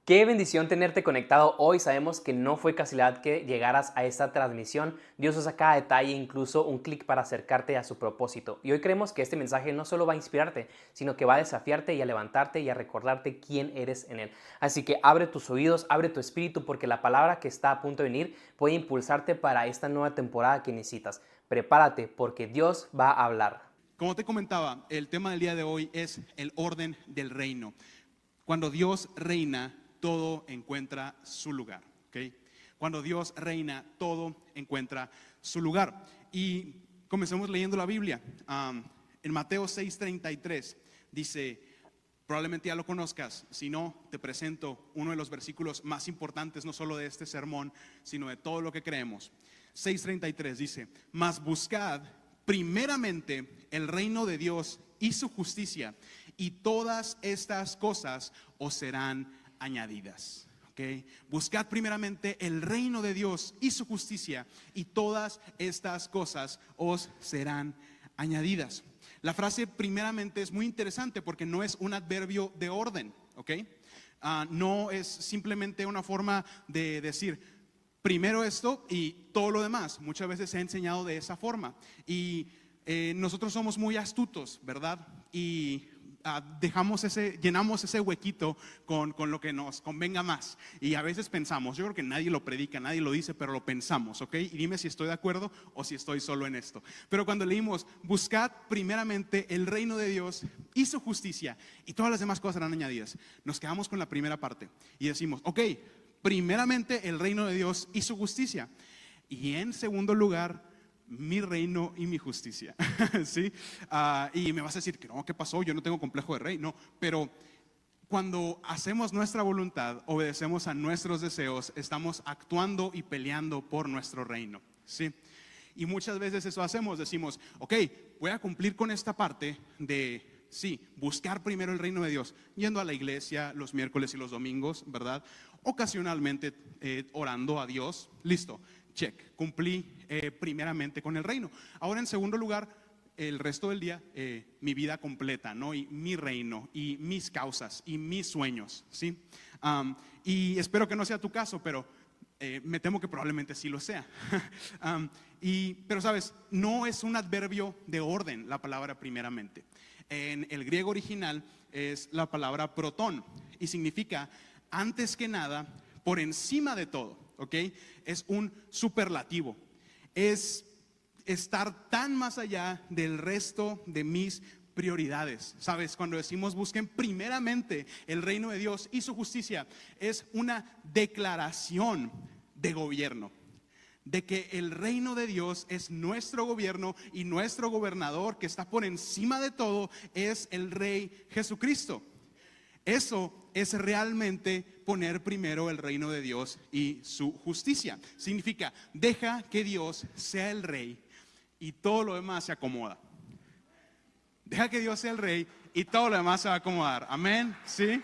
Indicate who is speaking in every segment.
Speaker 1: Qué bendición tenerte conectado hoy. Sabemos que no fue casualidad que llegaras a esta transmisión. Dios usa cada detalle, incluso un clic para acercarte a su propósito. Y hoy creemos que este mensaje no solo va a inspirarte, sino que va a desafiarte y a levantarte y a recordarte quién eres en Él. Así que abre tus oídos, abre tu espíritu, porque la palabra que está a punto de venir puede impulsarte para esta nueva temporada que necesitas. Prepárate, porque Dios va a hablar.
Speaker 2: Como te comentaba, el tema del día de hoy es el orden del reino. Cuando Dios reina, todo encuentra su lugar. ¿Okay? Cuando Dios reina, todo encuentra su lugar. Y comencemos leyendo la Biblia. En Mateo 6:33 dice, probablemente ya lo conozcas, si no, te presento uno de los versículos más importantes, no solo de este sermón, sino de todo lo que creemos. 6:33 dice, mas buscad primeramente el reino de Dios y su justicia, y todas estas cosas os serán añadidas. ¿Okay? Buscad primeramente el reino de Dios y su justicia, y todas estas cosas os serán añadidas. La frase primeramente es muy interesante porque no es un adverbio de orden, ¿ok? No es simplemente una forma de decir primero esto y todo lo demás. Muchas veces se ha enseñado de esa forma y nosotros somos muy astutos, ¿verdad? Y llenamos ese huequito con lo que nos convenga más. Y a veces pensamos, yo creo que nadie lo predica, nadie lo dice, pero lo pensamos, ¿ok? Y dime si estoy de acuerdo o si estoy solo en esto. Pero cuando leímos, buscad primeramente el reino de Dios y su justicia, y todas las demás cosas serán añadidas, nos quedamos con la primera parte y decimos, ok, primeramente el reino de Dios y su justicia, y en segundo lugar, mi reino y mi justicia. ¿Sí? Y me vas a decir que no, ¿qué pasó? Yo no tengo complejo de rey. No, pero cuando hacemos nuestra voluntad, obedecemos a nuestros deseos, estamos actuando y peleando por nuestro reino. ¿Sí? Y muchas veces eso hacemos, decimos, ok, voy a cumplir con esta parte de, sí, buscar primero el reino de Dios, yendo a la iglesia los miércoles y los domingos, ¿verdad? Ocasionalmente orando a Dios, listo, check, cumplí primeramente con el reino. Ahora en segundo lugar, el resto del día, mi vida completa, ¿no? Y mi reino, y mis causas, y mis sueños, ¿sí? Y espero que no sea tu caso, pero me temo que probablemente sí lo sea. Pero sabes, no es un adverbio de orden la palabra primeramente. En el griego original es la palabra protón y significa antes que nada, por encima de todo, ¿ok? Es un superlativo, es estar tan más allá del resto de mis prioridades. Sabes, cuando decimos busquen primeramente el reino de Dios y su justicia, es una declaración de gobierno, de que el reino de Dios es nuestro gobierno y nuestro gobernador que está por encima de todo es el Rey Jesucristo. Eso es realmente poner primero el reino de Dios y su justicia. Significa, deja que Dios sea el rey y todo lo demás se acomoda. Deja que Dios sea el rey y todo lo demás se va a acomodar. Amén, ¿sí?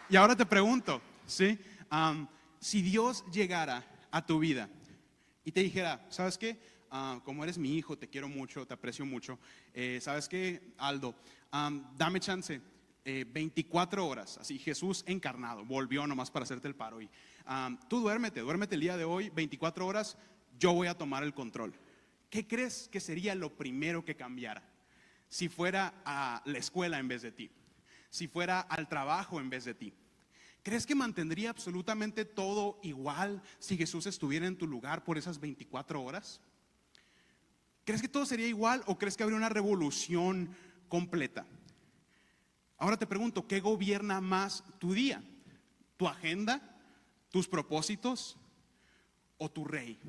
Speaker 2: Y ahora te pregunto, ¿sí? Si Dios llegara a tu vida y te dijera, ¿sabes qué? Como eres mi hijo, te quiero mucho, te aprecio mucho. ¿Sabes qué, Aldo? Dame chance, 24 horas, así Jesús encarnado, volvió nomás para hacerte el paro. Y tú duérmete el día de hoy, 24 horas, yo voy a tomar el control. ¿Qué crees que sería lo primero que cambiara? Si fuera a la escuela en vez de ti, si fuera al trabajo en vez de ti. ¿Crees que mantendría absolutamente todo igual si Jesús estuviera en tu lugar por esas 24 horas? ¿Crees que todo sería igual o crees que habría una revolución completa? Ahora te pregunto, ¿qué gobierna más tu día? ¿Tu agenda? ¿Tus propósitos? ¿O tu rey?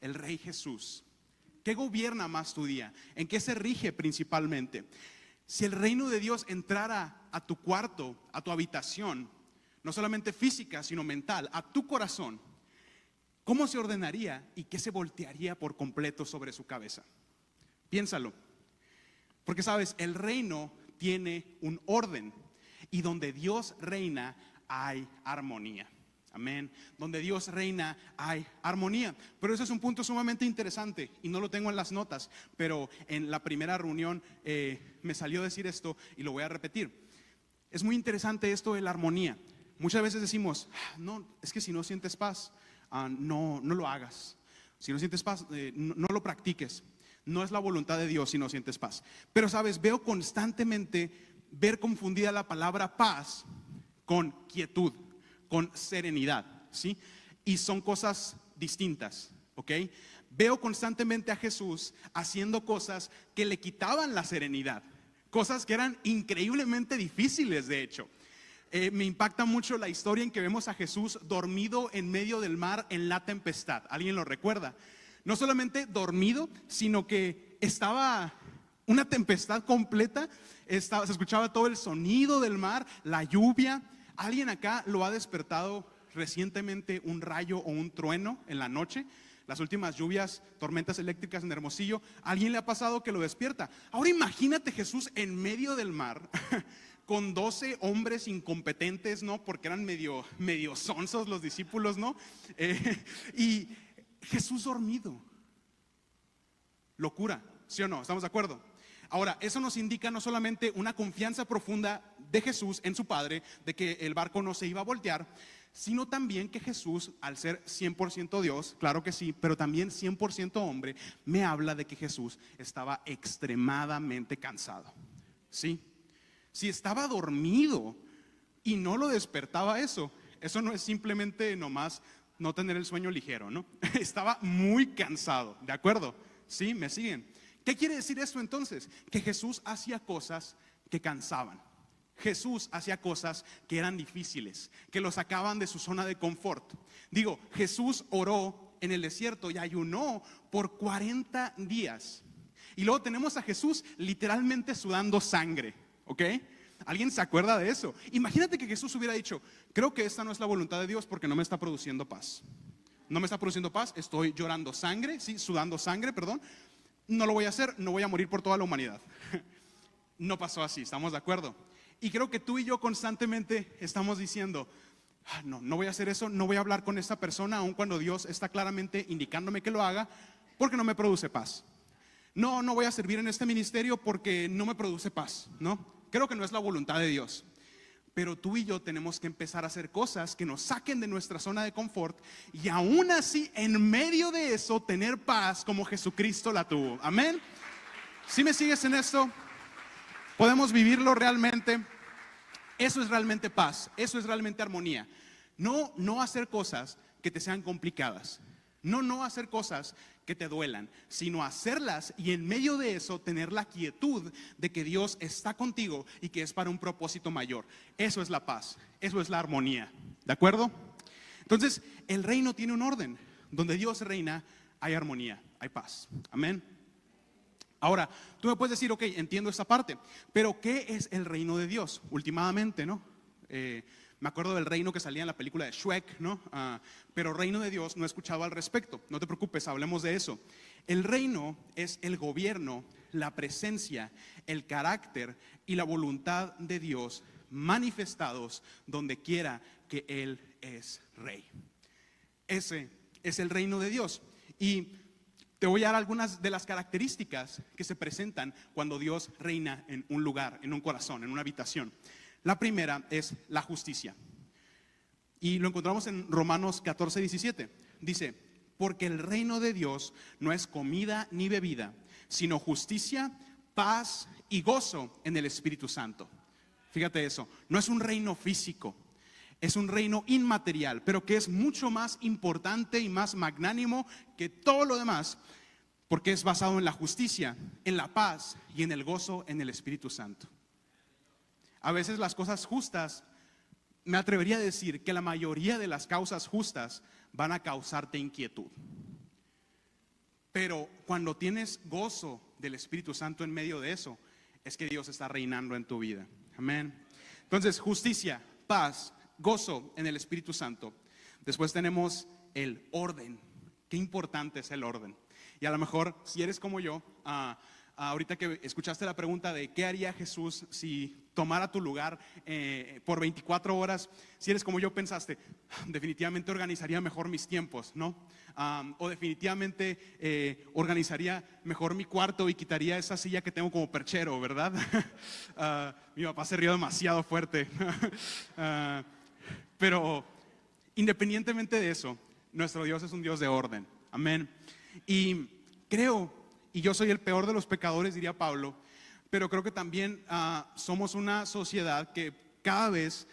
Speaker 2: El Rey Jesús. ¿Qué gobierna más tu día? ¿En qué se rige principalmente? Si el reino de Dios entrara a tu cuarto, a tu habitación, no solamente física, sino mental, a tu corazón, ¿cómo se ordenaría y qué se voltearía por completo sobre su cabeza? Piénsalo. Porque sabes, el reino tiene un orden y donde Dios reina hay armonía. Amén. Donde Dios reina hay armonía. Pero ese es un punto sumamente interesante y no lo tengo en las notas, pero en la primera reunión me salió decir esto y lo voy a repetir. Es muy interesante esto de la armonía. Muchas veces decimos, no, es que si no sientes paz, no lo hagas. Si no sientes paz, no lo practiques. No es la voluntad de Dios si no sientes paz. Pero sabes, veo constantemente ver confundida la palabra paz con quietud, con serenidad, ¿sí? Y son cosas distintas, ¿ok? Veo constantemente a Jesús haciendo cosas que le quitaban la serenidad, cosas que eran increíblemente difíciles, de hecho. Me impacta mucho la historia en que vemos a Jesús dormido en medio del mar en la tempestad. ¿Alguien lo recuerda? No solamente dormido, sino que estaba una tempestad completa, se escuchaba todo el sonido del mar, la lluvia. ¿Alguien acá lo ha despertado recientemente un rayo o un trueno en la noche? Las últimas lluvias, tormentas eléctricas en Hermosillo. ¿A alguien le ha pasado que lo despierta? Ahora imagínate Jesús en medio del mar con 12 hombres incompetentes, ¿no? Porque eran medio sonsos los discípulos, ¿no? Y Jesús dormido. Locura, ¿sí o no? ¿Estamos de acuerdo? Ahora, eso nos indica no solamente una confianza profunda de Jesús en su Padre, de que el barco no se iba a voltear, sino también que Jesús, al ser 100% Dios, claro que sí, pero también 100% hombre, me habla de que Jesús estaba extremadamente cansado, ¿sí? Si estaba dormido y no lo despertaba eso no es simplemente nomás no tener el sueño ligero, ¿no? Estaba muy cansado, ¿de acuerdo? ¿Sí? ¿Me siguen? ¿Qué quiere decir esto entonces? Que Jesús hacía cosas que cansaban. Jesús hacía cosas que eran difíciles, que lo sacaban de su zona de confort. Digo, Jesús oró en el desierto y ayunó por 40 días. Y luego tenemos a Jesús literalmente sudando sangre, ¿ok? ¿Alguien se acuerda de eso? Imagínate que Jesús hubiera dicho, creo que esta no es la voluntad de Dios porque no me está produciendo paz. No me está produciendo paz, estoy llorando sangre, sí, sudando sangre, perdón. No lo voy a hacer, no voy a morir por toda la humanidad. No pasó así, ¿estamos de acuerdo? Y creo que tú y yo constantemente estamos diciendo, no voy a hacer eso, no voy a hablar con esta persona, aun cuando Dios está claramente indicándome que lo haga, porque no me produce paz. No voy a servir en este ministerio porque no me produce paz, ¿no? Creo que no es la voluntad de Dios. Pero tú y yo tenemos que empezar a hacer cosas que nos saquen de nuestra zona de confort y aún así, en medio de eso, tener paz como Jesucristo la tuvo. Amén. ¿Sí me sigues en esto? ¿Podemos vivirlo realmente? Eso es realmente paz, eso es realmente armonía. No hacer cosas que te sean complicadas. No hacer cosas que te duelan, sino hacerlas y en medio de eso tener la quietud de que Dios está contigo y que es para un propósito mayor. Eso es la paz, eso es la armonía, ¿de acuerdo? Entonces, el reino tiene un orden. Donde Dios reina, hay armonía, hay paz. Amén. Ahora, tú me puedes decir, ok, entiendo esta parte, pero ¿qué es el reino de Dios? Últimamente, ¿no? Me acuerdo del reino que salía en la película de Shrek, ¿no? Pero reino de Dios no he escuchado al respecto. No te preocupes, hablemos de eso. El reino es el gobierno, la presencia, el carácter y la voluntad de Dios manifestados donde quiera que Él es rey. Ese es el reino de Dios. Y te voy a dar algunas de las características que se presentan cuando Dios reina en un lugar, en un corazón, en una habitación. La primera es la justicia. Y lo encontramos en Romanos 14:17. Dice, porque el reino de Dios no es comida ni bebida, sino justicia, paz y gozo en el Espíritu Santo. Fíjate eso, no es un reino físico, es un reino inmaterial, pero que es mucho más importante y más magnánimo que todo lo demás, porque es basado en la justicia, en la paz y en el gozo en el Espíritu Santo. A veces las cosas justas, me atrevería a decir que la mayoría de las causas justas van a causarte inquietud. Pero cuando tienes gozo del Espíritu Santo en medio de eso, es que Dios está reinando en tu vida. Amén. Entonces, justicia, paz, gozo en el Espíritu Santo. Después tenemos el orden. Qué importante es el orden. Y a lo mejor, si eres como yo, ahorita que escuchaste la pregunta de qué haría Jesús si tomara tu lugar por 24 horas, si eres como yo pensaste, definitivamente organizaría mejor mis tiempos, ¿no? O definitivamente organizaría mejor mi cuarto y quitaría esa silla que tengo como perchero, ¿verdad? Mi papá se rió demasiado fuerte. Pero independientemente de eso, nuestro Dios es un Dios de orden. Amén. Y creo, y yo soy el peor de los pecadores, diría Pablo, pero creo que también somos una sociedad que cada vez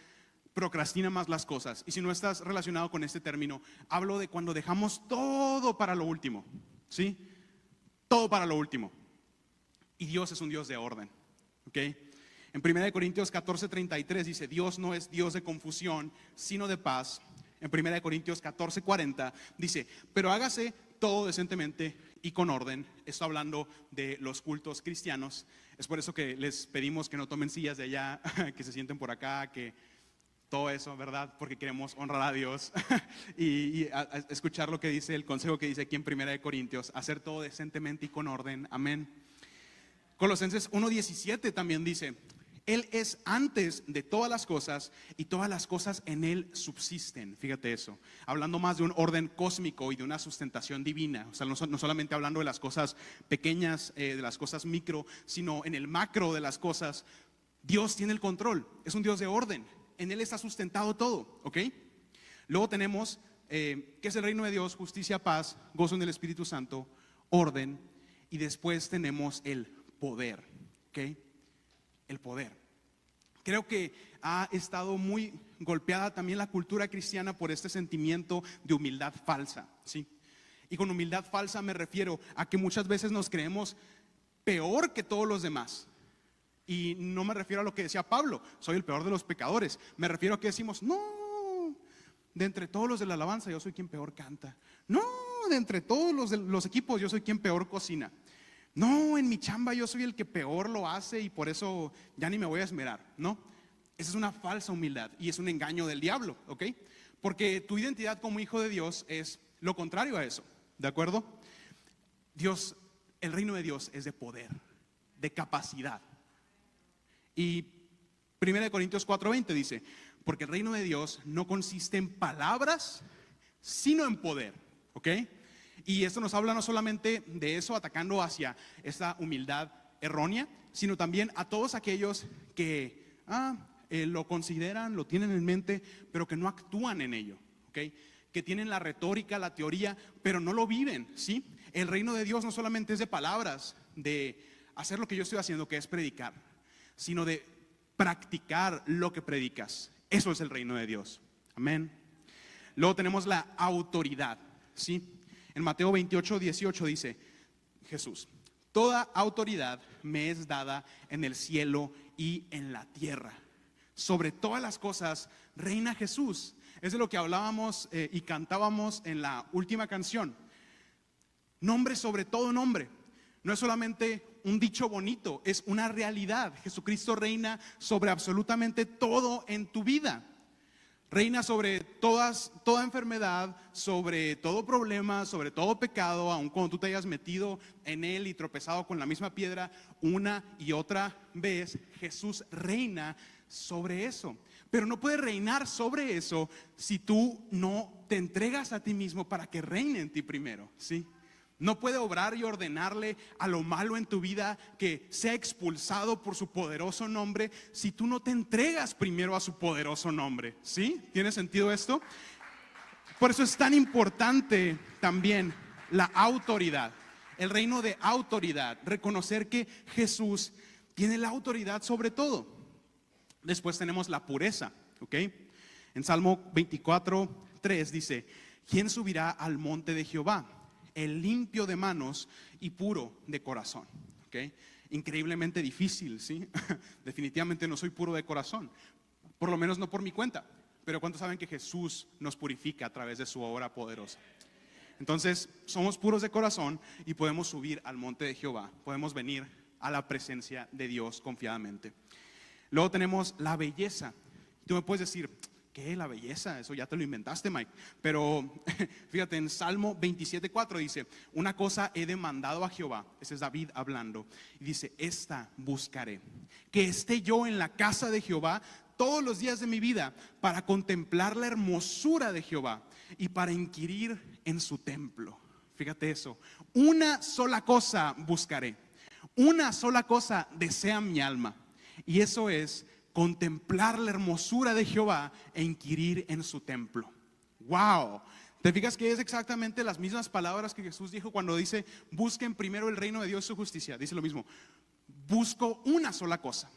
Speaker 2: procrastina más las cosas. Y si no estás relacionado con este término, hablo de cuando dejamos todo para lo último, ¿sí? Todo para lo último. Y Dios es un Dios de orden, ¿ok? En 1 Corintios 14:33 dice, Dios no es Dios de confusión, sino de paz. En 1 Corintios 14:40 dice, pero hágase todo decentemente y con orden. Está hablando de los cultos cristianos. Es por eso que les pedimos que no tomen sillas de allá, que se sienten por acá, que todo eso, ¿verdad? Porque queremos honrar a Dios y escuchar lo que dice, el consejo que dice aquí en 1 Corintios, hacer todo decentemente y con orden. Amén. Colosenses 1:17 también dice, Él es antes de todas las cosas y todas las cosas en Él subsisten. Fíjate eso, hablando más de un orden cósmico y de una sustentación divina. O sea, no solamente hablando de las cosas pequeñas, de las cosas micro, sino en el macro de las cosas. Dios tiene el control, es un Dios de orden. En Él está sustentado todo, ¿ok? Luego tenemos, ¿qué es el reino de Dios? Justicia, paz, gozo en el Espíritu Santo, orden. Y después tenemos el poder, ¿ok? El poder. Creo que ha estado muy golpeada también la cultura cristiana por este sentimiento de humildad falsa, ¿sí? Y con humildad falsa me refiero a que muchas veces nos creemos peor que todos los demás. Y no me refiero a lo que decía Pablo, soy el peor de los pecadores. Me refiero a que decimos, no, de entre todos los de la alabanza yo soy quien peor canta. No, de entre todos los equipos yo soy quien peor cocina. No, en mi chamba yo soy el que peor lo hace y por eso ya ni me voy a esmerar, ¿no? Esa es una falsa humildad y es un engaño del diablo, ¿ok? Porque tu identidad como hijo de Dios es lo contrario a eso, ¿de acuerdo? Dios, el reino de Dios es de poder, de capacidad. Y 1 Corintios 4:20 dice, porque el reino de Dios no consiste en palabras, sino en poder, ¿ok? Y esto nos habla no solamente de eso, atacando hacia esta humildad errónea, sino también a todos aquellos que lo consideran, lo tienen en mente, pero que no actúan en ello, ¿ok? Que tienen la retórica, la teoría, pero no lo viven, ¿sí? El reino de Dios no solamente es de palabras, de hacer lo que yo estoy haciendo, que es predicar, sino de practicar lo que predicas. Eso es el reino de Dios. Amén. Luego tenemos la autoridad, ¿sí? En Mateo 28:18 dice Jesús, toda autoridad me es dada en el cielo y en la tierra. Sobre todas las cosas reina Jesús. Es de lo que hablábamos y cantábamos en la última canción. Nombre sobre todo nombre. No es solamente un dicho bonito, es una realidad. Jesucristo reina sobre absolutamente todo en tu vida. Reina sobre toda enfermedad, sobre todo problema, sobre todo pecado, aun cuando tú te hayas metido en él y tropezado con la misma piedra una y otra vez. Jesús reina sobre eso. Pero no puede reinar sobre eso si tú no te entregas a ti mismo para que reine en ti primero, ¿sí? No puede obrar y ordenarle a lo malo en tu vida que sea expulsado por su poderoso nombre si tú no te entregas primero a su poderoso nombre. ¿Sí? ¿Tiene sentido esto? Por eso es tan importante también la autoridad, el reino de autoridad, reconocer que Jesús tiene la autoridad sobre todo. Después tenemos la pureza, ¿ok? En Salmo 24:3 dice, ¿quién subirá al monte de Jehová? El limpio de manos y puro de corazón, ¿ok? Increíblemente difícil, ¿sí? Definitivamente no soy puro de corazón, por lo menos no por mi cuenta. Pero ¿cuántos saben que Jesús nos purifica a través de su obra poderosa? Entonces, somos puros de corazón y podemos subir al monte de Jehová. Podemos venir a la presencia de Dios confiadamente. Luego tenemos la belleza. Tú me puedes decir, ¿qué? La belleza, eso ya te lo inventaste, Mike. Pero fíjate, en Salmo 27:4 dice, una cosa he demandado a Jehová, ese es David hablando, y dice, esta buscaré, que esté yo en la casa de Jehová todos los días de mi vida, para contemplar la hermosura de Jehová y para inquirir en su templo. Fíjate eso, una sola cosa buscaré, una sola cosa desea mi alma, y eso es contemplar la hermosura de Jehová e inquirir en su templo. Wow, ¿te fijas que es exactamente las mismas palabras que Jesús dijo cuando dice, busquen primero el reino de Dios y su justicia? Dice lo mismo, busco una sola cosa,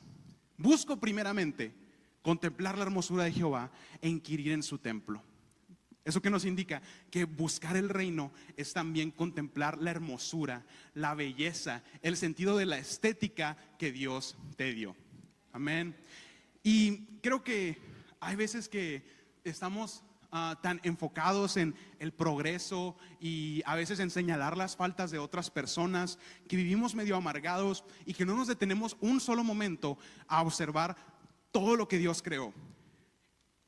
Speaker 2: busco primeramente contemplar la hermosura de Jehová e inquirir en su templo. Eso que nos indica que buscar el reino es también contemplar la hermosura, la belleza, el sentido de la estética que Dios te dio. Amén. Y creo que hay veces que estamos tan enfocados en el progreso y a veces en señalar las faltas de otras personas, que vivimos medio amargados y que no nos detenemos un solo momento a observar todo lo que Dios creó.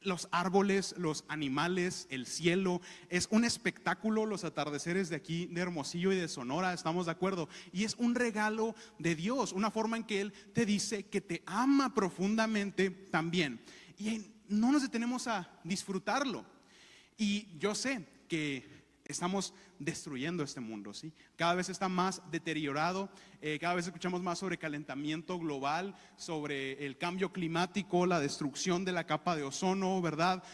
Speaker 2: Los árboles, los animales, el cielo, es un espectáculo. Los atardeceres de aquí de Hermosillo y de Sonora, estamos de acuerdo, y es un regalo de Dios, una forma en que Él te dice que te ama profundamente también, y no nos detenemos a disfrutarlo. Y yo sé que estamos destruyendo este mundo, ¿sí? Cada vez está más deteriorado, cada vez escuchamos más sobre calentamiento global, sobre el cambio climático, la destrucción de la capa de ozono, ¿verdad?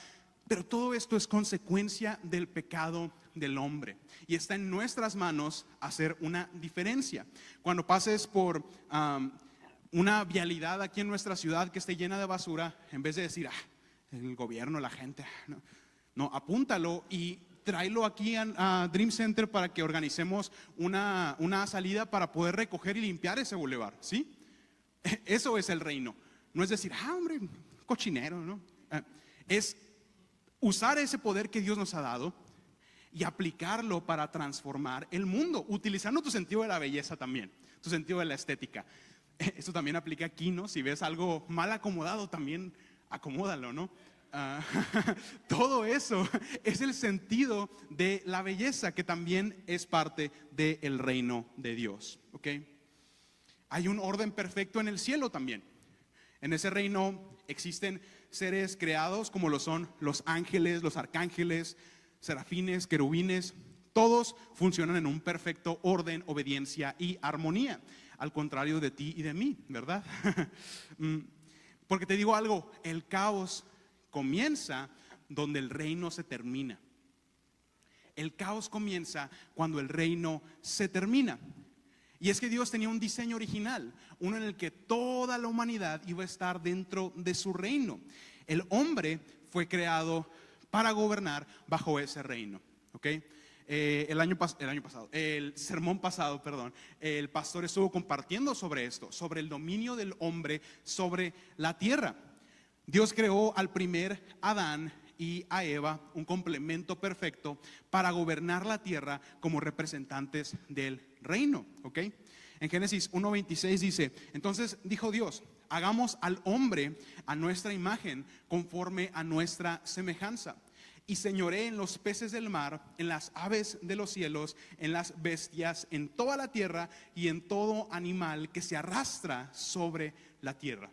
Speaker 2: Pero todo esto es consecuencia del pecado del hombre, y está en nuestras manos hacer una diferencia. Cuando pases por una vialidad aquí en nuestra ciudad que esté llena de basura, en vez de decir, el gobierno, la gente, no, apúntalo y tráelo aquí a Dream Center para que organicemos una salida para poder recoger y limpiar ese bulevar, ¿sí? Eso es el reino. No es decir, hombre, cochinero, ¿no? Es usar ese poder que Dios nos ha dado y aplicarlo para transformar el mundo, utilizando tu sentido de la belleza también, tu sentido de la estética. Esto también aplica aquí, ¿no? Si ves algo mal acomodado, también acomódalo, ¿no? Todo eso es el sentido de la belleza, que también es parte del reino de Dios, ¿ok? Hay un orden perfecto en el cielo también. En ese reino existen seres creados como lo son los ángeles, los arcángeles, serafines, querubines. Todos funcionan en un perfecto orden, obediencia y armonía, al contrario de ti y de mí, ¿verdad? Porque te digo algo, el caos comienza donde el reino se termina. El caos comienza cuando el reino se termina. Y es que Dios tenía un diseño original, uno en el que toda la humanidad iba a estar dentro de su reino. El hombre fue creado para gobernar bajo ese reino, ¿ok? El sermón pasado, el pastor estuvo compartiendo sobre esto, sobre el dominio del hombre sobre la tierra. Dios creó al primer Adán y a Eva, un complemento perfecto para gobernar la tierra como representantes del reino, ¿ok? En Génesis 1:26 dice, entonces dijo Dios, hagamos al hombre a nuestra imagen, conforme a nuestra semejanza, y señoree en los peces del mar, en las aves de los cielos, en las bestias, en toda la tierra y en todo animal que se arrastra sobre la tierra.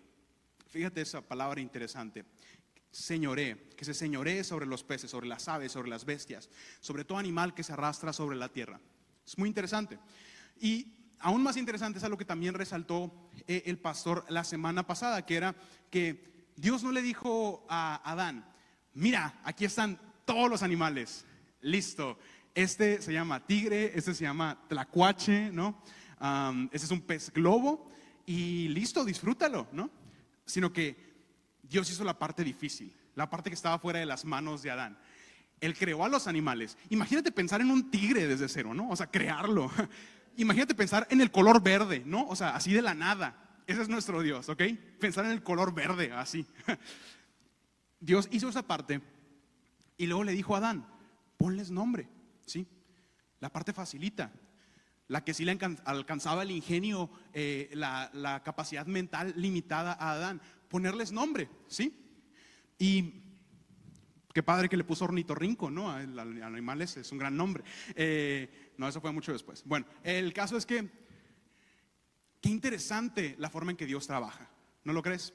Speaker 2: Fíjate esa palabra interesante, señoree, que se señoree sobre los peces, sobre las aves, sobre las bestias, sobre todo animal que se arrastra sobre la tierra. Es muy interesante. Y aún más interesante es algo que también resaltó el pastor la semana pasada, que era que Dios no le dijo a Adán, mira, aquí están todos los animales, listo, este se llama tigre, este se llama tlacuache, ¿no? Este es un pez globo y listo, disfrútalo, ¿no? Sino que Dios hizo la parte difícil, la parte que estaba fuera de las manos de Adán. Él creó a los animales. Imagínate pensar en un tigre desde cero, ¿no? O sea, crearlo. Imagínate pensar en el color verde, ¿no? O sea, así de la nada. Ese es nuestro Dios, ¿ok? Pensar en el color verde, así. Dios hizo esa parte y luego le dijo a Adán, ponles nombre, ¿sí? La parte facilita. La que sí le alcanzaba el ingenio, la capacidad mental limitada a Adán, ponerles nombre, ¿sí? Y Qué padre que le puso ornitorrinco, ¿no? Al animal ese, es un gran nombre. No, eso fue mucho después. Bueno, el caso es que, qué interesante la forma en que Dios trabaja, ¿no lo crees?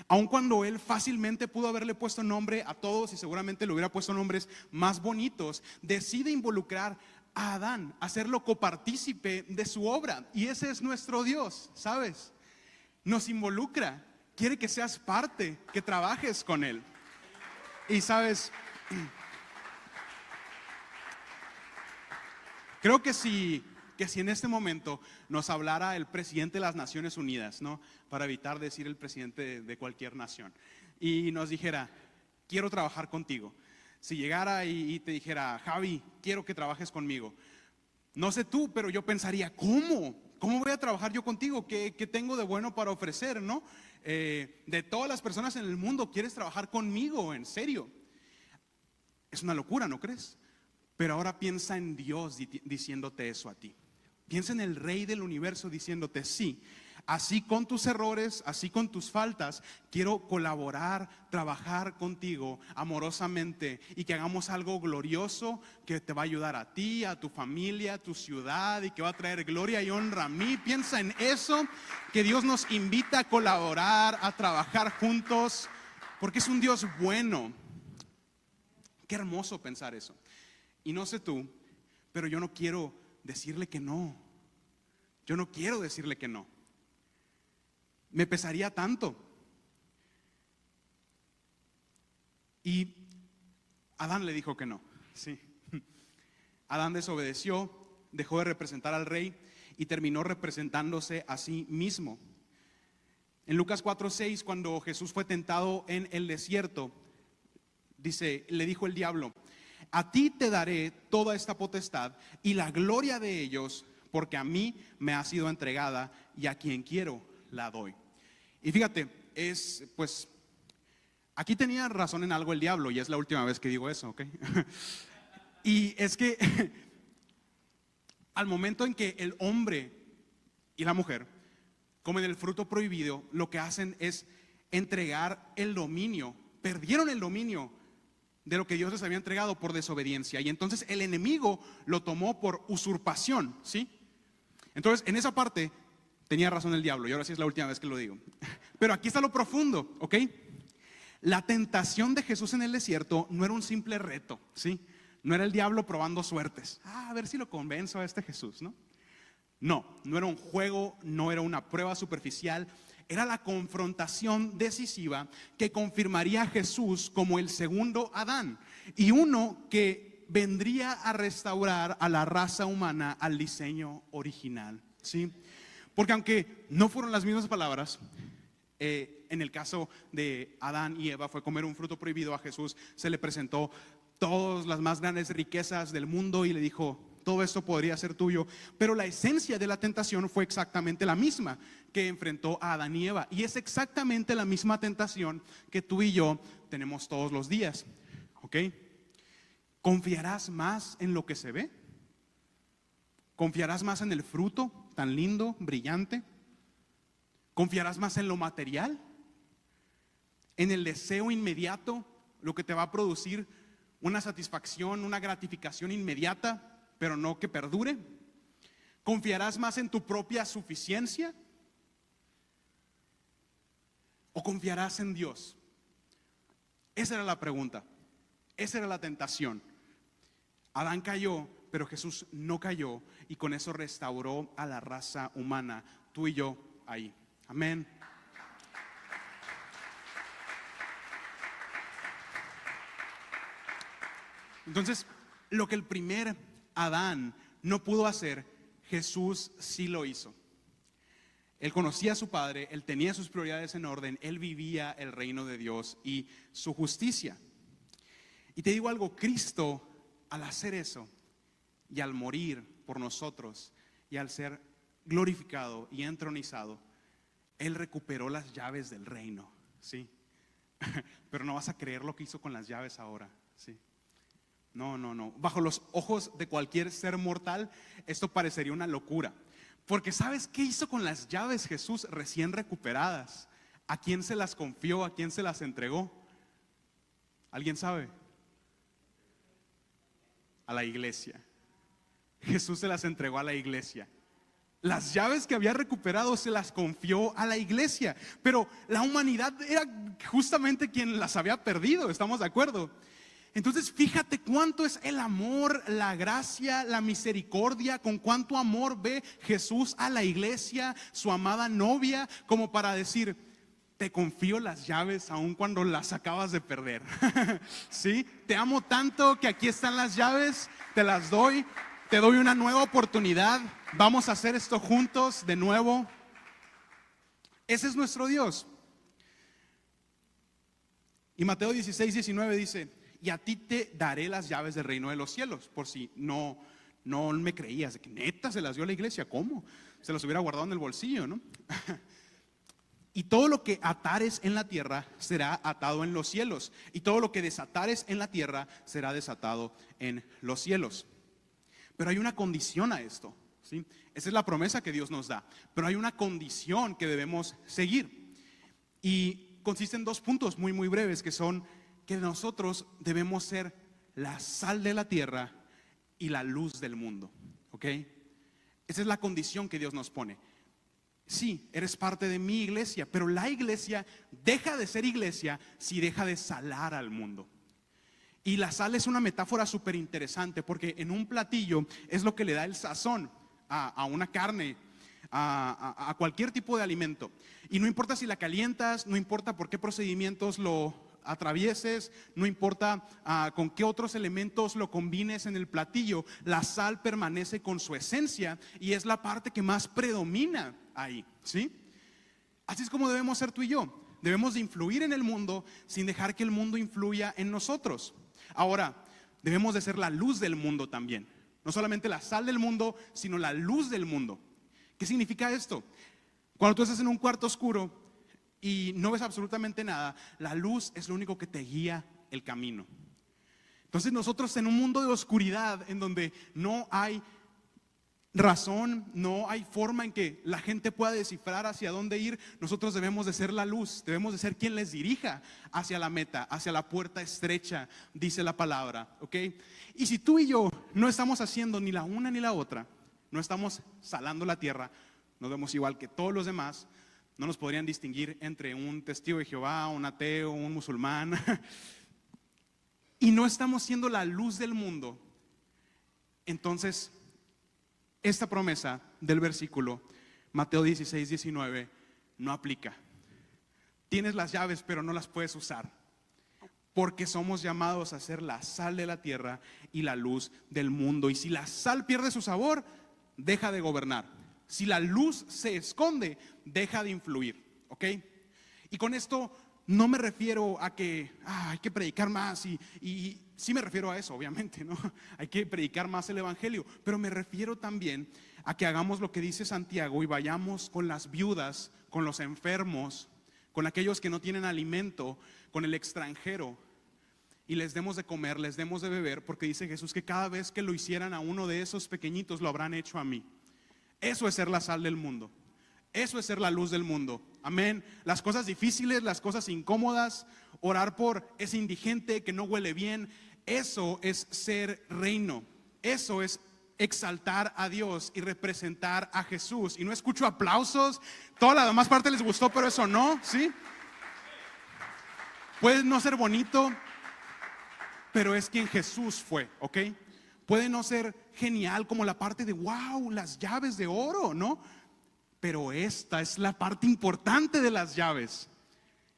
Speaker 2: Aun cuando Él fácilmente pudo haberle puesto nombre a todos y seguramente le hubiera puesto nombres más bonitos, decide involucrar a Adán, hacerlo copartícipe de su obra. Y ese es nuestro Dios, ¿sabes? Nos involucra, quiere que seas parte, que trabajes con Él. Y sabes, creo que si en este momento nos hablara el presidente de las Naciones Unidas, ¿no? Para evitar decir el presidente de cualquier nación, y nos dijera, quiero trabajar contigo. Si llegara y te dijera, Javi, quiero que trabajes conmigo. No sé tú, pero yo pensaría, ¿cómo? ¿Cómo voy a trabajar yo contigo? ¿Qué tengo de bueno para ofrecer, no? De todas las personas en el mundo, ¿quieres trabajar conmigo? En serio. Es una locura, ¿no crees? Pero ahora piensa en Dios diciéndote eso a ti. Piensa en el Rey del universo diciéndote, sí, así con tus errores, así con tus faltas, quiero colaborar, trabajar contigo amorosamente y que hagamos algo glorioso que te va a ayudar a ti, a tu familia, a tu ciudad y que va a traer gloria y honra a mí. Piensa en eso, que Dios nos invita a colaborar, a trabajar juntos, porque es un Dios bueno. Qué hermoso pensar eso. Y no sé tú, pero yo no quiero decirle que no. Yo no quiero decirle que no. Me pesaría tanto. Y Adán le dijo que no. Sí. Adán desobedeció, dejó de representar al rey y terminó representándose a sí mismo. En Lucas 4:6, cuando Jesús fue tentado en el desierto, dice, le dijo el diablo, a ti te daré toda esta potestad y la gloria de ellos, porque a mí me ha sido entregada y a quien quiero la doy. Y fíjate, pues, aquí tenía razón en algo el diablo, y es la última vez que digo eso, ¿ok? Y es que al momento en que el hombre y la mujer comen el fruto prohibido, lo que hacen es entregar el dominio, perdieron el dominio de lo que Dios les había entregado por desobediencia, y entonces el enemigo lo tomó por usurpación, ¿sí? Entonces en esa parte tenía razón el diablo, y ahora sí es la última vez que lo digo. Pero aquí está lo profundo, ¿ok? La tentación de Jesús en el desierto no era un simple reto, ¿sí? No era el diablo probando suertes, a ver si lo convenzo a este Jesús, ¿no? No era un juego, no era una prueba superficial. Era la confrontación decisiva que confirmaría a Jesús como el segundo Adán y uno que vendría a restaurar a la raza humana al diseño original, ¿sí? Porque aunque no fueron las mismas palabras, en el caso de Adán y Eva fue comer un fruto prohibido. A Jesús se le presentó todas las más grandes riquezas del mundo y le dijo, todo esto podría ser tuyo, pero la esencia de la tentación fue exactamente la misma que enfrentó a Adán y Eva, y es exactamente la misma tentación que tú y yo tenemos todos los días, ¿ok? ¿Confiarás más en lo que se ve? ¿Confiarás más en el fruto tan lindo, brillante? ¿Confiarás más en lo material? ¿En el deseo inmediato, lo que te va a producir una satisfacción, una gratificación inmediata, pero no que perdure? ¿Confiarás más en tu propia suficiencia? ¿O confiarás en Dios? Esa era la pregunta, esa era la tentación. Adán cayó, pero Jesús no cayó, y con eso restauró a la raza humana, tú y yo ahí. Amén. Entonces, lo que el primer Adán no pudo hacer, Jesús sí lo hizo. Él conocía a su Padre, él tenía sus prioridades en orden, él vivía el reino de Dios y su justicia. Y te digo algo, Cristo, al hacer eso y al morir por nosotros y al ser glorificado y entronizado, él recuperó las llaves del reino, ¿sí? Pero no vas a creer lo que hizo con las llaves ahora, ¿sí? No. Bajo los ojos de cualquier ser mortal, esto parecería una locura. Porque ¿sabes qué hizo con las llaves Jesús recién recuperadas? ¿A quién se las confió? ¿A quién se las entregó? ¿Alguien sabe? a la iglesia. Jesús se las entregó a la iglesia. Las llaves que había recuperado se las confió a la iglesia. Pero la humanidad era justamente quien las había perdido, ¿estamos de acuerdo? Entonces fíjate cuánto es el amor, la gracia, la misericordia, con cuánto amor ve Jesús a la iglesia, su amada novia, como para decir: te confío las llaves aun cuando las acabas de perder. ¿Sí? Te amo tanto que aquí están las llaves, te las doy, te doy una nueva oportunidad, vamos a hacer esto juntos de nuevo. Ese es nuestro Dios. Y Mateo 16:19 dice: y a ti te daré las llaves del reino de los cielos. Por si no me creías, de que neta se las dio a la iglesia, ¿cómo? Se las hubiera guardado en el bolsillo, ¿no? Y todo lo que atares en la tierra será atado en los cielos, y todo lo que desatares en la tierra será desatado en los cielos. Pero hay una condición a esto, ¿sí? Esa es la promesa que Dios nos da, pero hay una condición que debemos seguir. Y consiste en 2 puntos muy breves, que son que nosotros debemos ser la sal de la tierra y la luz del mundo, ¿ok? Esa es la condición que Dios nos pone. Sí, eres parte de mi iglesia, pero la iglesia deja de ser iglesia si deja de salar al mundo. Y la sal es una metáfora súper interesante, porque en un platillo es lo que le da el sazón a una carne, a cualquier tipo de alimento. Y no importa si la calientas, no importa por qué procedimientos lo atravieses, no importa con qué otros elementos lo combines en el platillo, la sal permanece con su esencia y es la parte que más predomina ahí, ¿sí? Así es como debemos ser tú y yo. Debemos de influir en el mundo sin dejar que el mundo influya en nosotros. Ahora, debemos de ser la luz del mundo también. No solamente la sal del mundo, sino la luz del mundo. ¿Qué significa esto? Cuando tú estás en un cuarto oscuro y no ves absolutamente nada, la luz es lo único que te guía el camino. Entonces nosotros, en un mundo de oscuridad, en donde no hay razón, no hay forma en que la gente pueda descifrar hacia dónde ir, nosotros debemos de ser la luz, debemos de ser quien les dirija hacia la meta, hacia la puerta estrecha, dice la palabra, ¿ok? Y si tú y yo no estamos haciendo ni la una ni la otra, no estamos salando la tierra, nos vemos igual que todos los demás, no nos podrían distinguir entre un testigo de Jehová, un ateo, un musulmán, y no estamos siendo la luz del mundo. Entonces, esta promesa del versículo Mateo 16:19 no aplica. Tienes las llaves, pero no las puedes usar, porque somos llamados a ser la sal de la tierra y la luz del mundo. Y si la sal pierde su sabor, deja de gobernar. Si la luz se esconde, deja de influir, ¿ok? Y con esto no me refiero a que hay que predicar más, y sí me refiero a eso, obviamente, ¿no? Hay que predicar más el evangelio, pero me refiero también a que hagamos lo que dice Santiago y vayamos con las viudas, con los enfermos, con aquellos que no tienen alimento, con el extranjero, y les demos de comer, les demos de beber, porque dice Jesús que cada vez que lo hicieran a uno de esos pequeñitos, lo habrán hecho a mí. Eso es ser la sal del mundo. Eso es ser la luz del mundo. Amén. Las cosas difíciles, las cosas incómodas, orar por ese indigente que no huele bien, eso es ser reino. Eso es exaltar a Dios y representar a Jesús. Y no escucho aplausos. Toda la demás parte les gustó, pero eso no, ¿sí? Puede no ser bonito, pero es quien Jesús fue, ¿ok? Puede no ser genial como la parte de wow, las llaves de oro, ¿no? Pero esta es la parte importante de las llaves.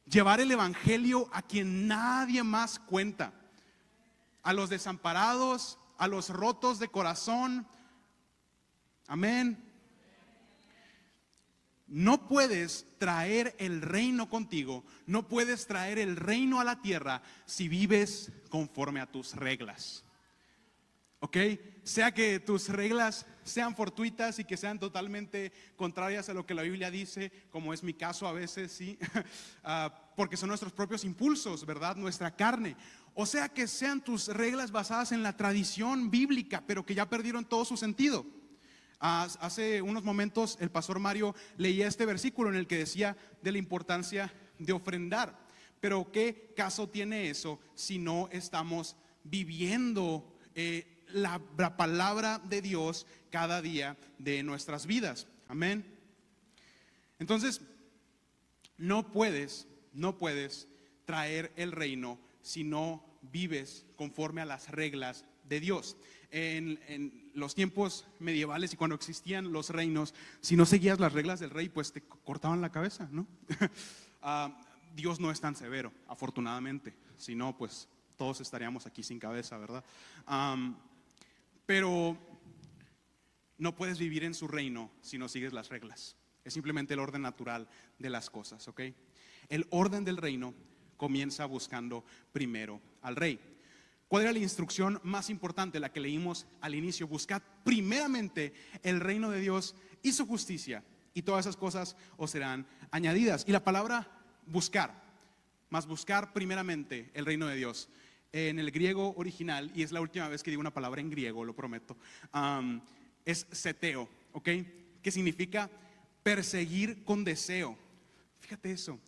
Speaker 2: Llevar el evangelio a quien nadie más cuenta. A los desamparados, a los rotos de corazón. Amén. No puedes traer el reino contigo, no puedes traer el reino a la tierra si vives conforme a tus reglas. ¿Ok? Sea que tus reglas sean fortuitas y que sean totalmente contrarias a lo que la Biblia dice, como es mi caso a veces, ¿sí? Porque son nuestros propios impulsos, ¿verdad? Nuestra carne. O sea que sean tus reglas basadas en la tradición bíblica, pero que ya perdieron todo su sentido. Hace unos momentos el pastor Mario leía este versículo en el que decía de la importancia de ofrendar. Pero ¿qué caso tiene eso si no estamos viviendo la palabra de Dios cada día de nuestras vidas. Amén. Entonces, no puedes traer el reino si no vives conforme a las reglas de Dios. En los tiempos medievales y cuando existían los reinos, si no seguías las reglas del rey, pues te cortaban la cabeza, ¿no? Dios no es tan severo, afortunadamente. Si no, pues todos estaríamos aquí sin cabeza, ¿verdad? Pero no puedes vivir en su reino si no sigues las reglas. Es simplemente el orden natural de las cosas, ¿ok? El orden del reino comienza buscando primero al rey. ¿Cuál era la instrucción más importante, la que leímos al inicio? Buscad primeramente el reino de Dios y su justicia, y todas esas cosas os serán añadidas. Y la palabra buscar, más buscar primeramente el reino de Dios, en el griego original, y es la última vez que digo una palabra en griego, lo prometo, es seteo, ¿ok? Que significa perseguir con deseo. Fíjate eso.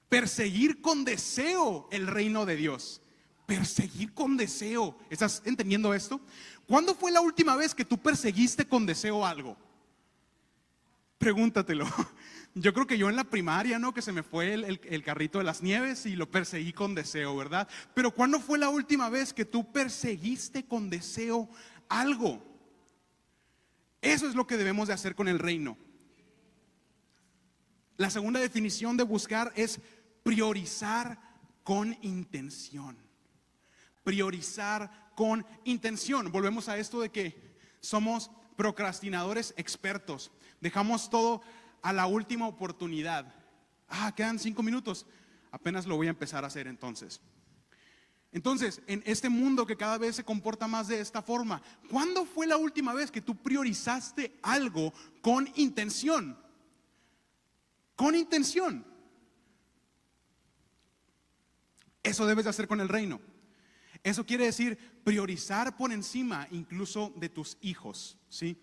Speaker 2: Perseguir con deseo el reino de Dios. Perseguir con deseo. ¿Estás entendiendo esto? ¿Cuándo fue la última vez que tú perseguiste con deseo algo? Pregúntatelo. Yo creo que yo en la primaria, ¿no? Que se me fue el carrito de las nieves y lo perseguí con deseo, ¿verdad? Pero ¿cuándo fue la última vez que tú perseguiste con deseo algo? Eso es lo que debemos de hacer con el reino. La segunda definición de buscar es priorizar con intención. Priorizar con intención. Volvemos a esto de que somos procrastinadores expertos. Dejamos todo a la última oportunidad. Quedan 5 minutos. Apenas lo voy a empezar a hacer entonces. Entonces, en este mundo que cada vez se comporta más de esta forma, ¿cuándo fue la última vez que tú priorizaste algo con intención? Con intención. Eso debes de hacer con el reino. Eso quiere decir priorizar por encima incluso de tus hijos, ¿sí?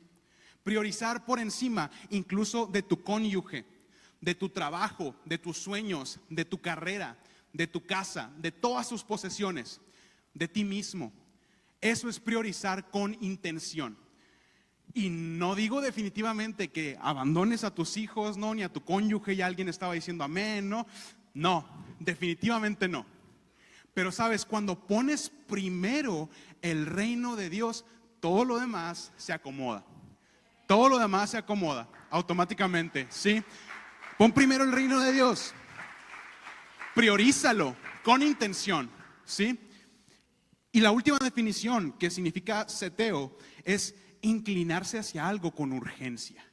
Speaker 2: Priorizar por encima incluso de tu cónyuge, de tu trabajo, de tus sueños, de tu carrera, de tu casa, de todas tus posesiones, de ti mismo. Eso es priorizar con intención. Y no digo definitivamente que abandones a tus hijos, no, ni a tu cónyuge. Y alguien estaba diciendo amén, no. No, definitivamente no. Pero sabes, cuando pones primero el reino de Dios, todo lo demás se acomoda. Todo lo demás se acomoda automáticamente, ¿sí? Pon primero el reino de Dios. Priorízalo con intención, ¿sí? Y la última definición, que significa seteo, es inclinarse hacia algo con urgencia.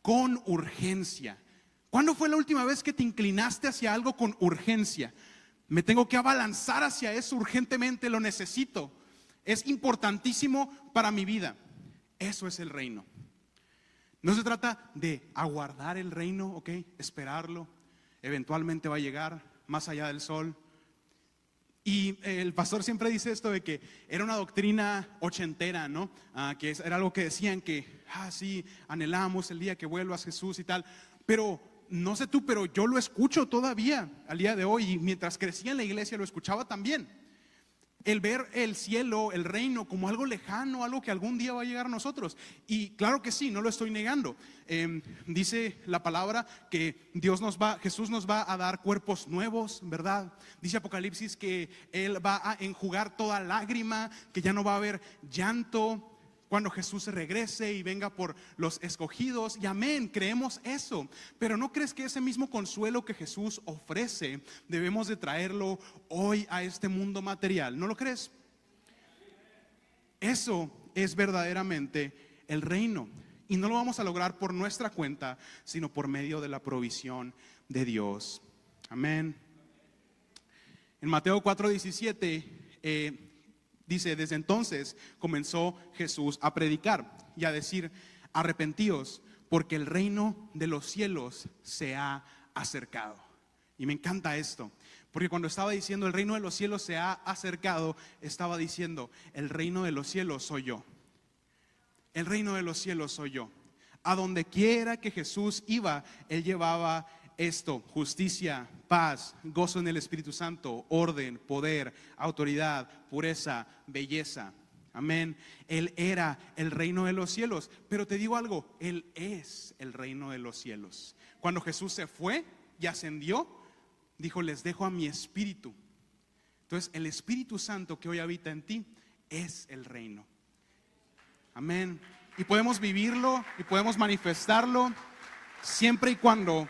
Speaker 2: Con urgencia. ¿Cuándo fue la última vez que te inclinaste hacia algo con urgencia? Me tengo que abalanzar hacia eso urgentemente, lo necesito. Es importantísimo para mi vida. Eso es el reino. No se trata de aguardar el reino, ¿ok? Esperarlo. Eventualmente va a llegar más allá del sol. Y el pastor siempre dice esto de que era una doctrina ochentera, ¿no? Que era algo que decían que, sí, anhelamos el día que vuelvas Jesús y tal. Pero no sé tú, pero yo lo escucho todavía al día de hoy. Y mientras crecía en la iglesia lo escuchaba también. El ver el cielo, el reino como algo lejano, algo que algún día va a llegar a nosotros. Y claro que sí, no lo estoy negando. Dice la palabra que Jesús nos va a dar cuerpos nuevos, ¿verdad? Dice Apocalipsis que Él va a enjugar toda lágrima, que ya no va a haber llanto cuando Jesús regrese y venga por los escogidos. Y amén, creemos eso. Pero ¿no crees que ese mismo consuelo que Jesús ofrece debemos de traerlo hoy a este mundo material? ¿No lo crees? Eso es verdaderamente el reino. Y no lo vamos a lograr por nuestra cuenta, sino por medio de la provisión de Dios. Amén. En Mateo 4:17 dice: desde entonces comenzó Jesús a predicar y a decir: arrepentíos, porque el reino de los cielos se ha acercado. Y me encanta esto, porque cuando estaba diciendo el reino de los cielos se ha acercado, estaba diciendo: el reino de los cielos soy yo. El reino de los cielos soy yo. A donde quiera que Jesús iba, Él llevaba esto: justicia, paz, gozo en el Espíritu Santo, orden, poder, autoridad, pureza, belleza. Amén. Él era el reino de los cielos. Pero te digo algo, Él es el reino de los cielos. Cuando Jesús se fue y ascendió, dijo, les dejo a mi espíritu. Entonces el Espíritu Santo que hoy habita en ti es el reino. Amén. Y podemos vivirlo y podemos manifestarlo siempre y cuando